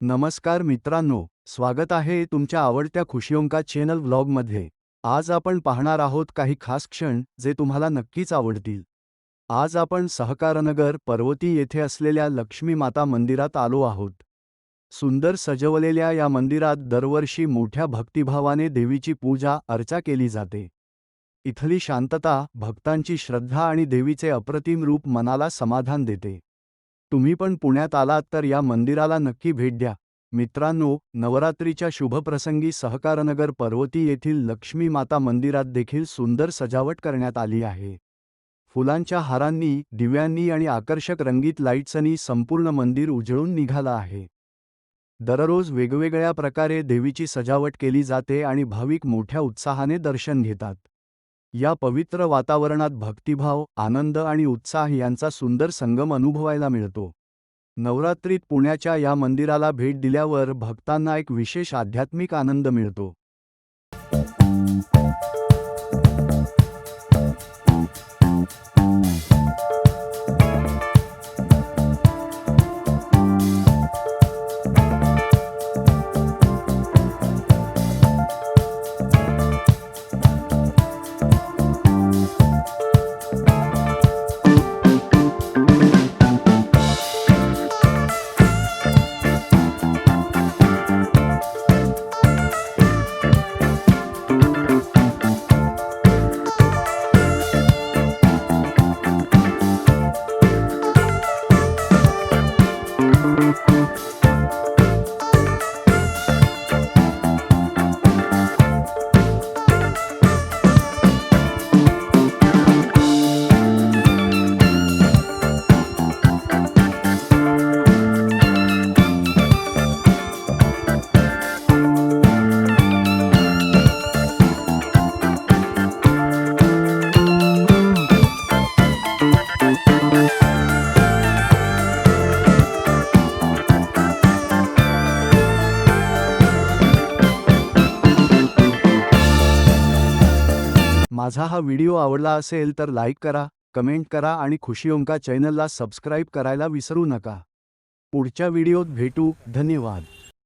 नमस्कार मित्रांनो, स्वागत आहे तुमच्या आवडत्या खुशियोंका चॅनल व्लॉगमध्ये। आज आपण पाहणार आहोत काही खास क्षण जे तुम्हाला नक्कीच आवडतील। आज आपण सहकारनगर पर्वती येथे असलेल्या लक्ष्मी माता मंदिरात आलो आहोत। सुंदर सजवलेल्या या मंदिरात दरवर्षी मोठ्या भक्तिभावाने देवीची पूजा अर्चा केली जाते। इथली शांतता, भक्तांची श्रद्धा आणि देवीचे अप्रतिम रूप मनाला समाधान देते। तुम्ही पण पुण्यात आलात तर या मंदिराला नक्की भेट द्या। मित्रांनो, नवरात्रीच्या शुभप्रसंगी सहकारनगर पर्वती येथील लक्ष्मी माता मंदिरात देखील सुंदर सजावट करण्यात आली आहे। फुलांच्या हारांनी, दिव्यांनी आणि आकर्षक रंगीत लाईट्सनी संपूर्ण मंदिर उजळून निघालं आहे। दररोज वेगवेगळ्या प्रकारे देवीची सजावट केली जाते आणि भाविक मोठ्या उत्साहाने दर्शन घेतात। या पवित्र वातावरणात भक्तिभाव, आनंद आणि उत्साह यांचा सुंदर संगम अनुभवायला मिळतो। नवरात्रीत पुण्याच्या या मंदिराला भेट दिल्यावर भक्तांना एक विशेष आध्यात्मिक आनंद मिळतो। माझा हा व्हिडिओ आवडला असेल तर लाईक करा, कमेंट करा आणि खुशियोंका चॅनलला सबस्क्राईब करायला विसरू नका। पुढच्या व्हिडिओत भेटू, धन्यवाद।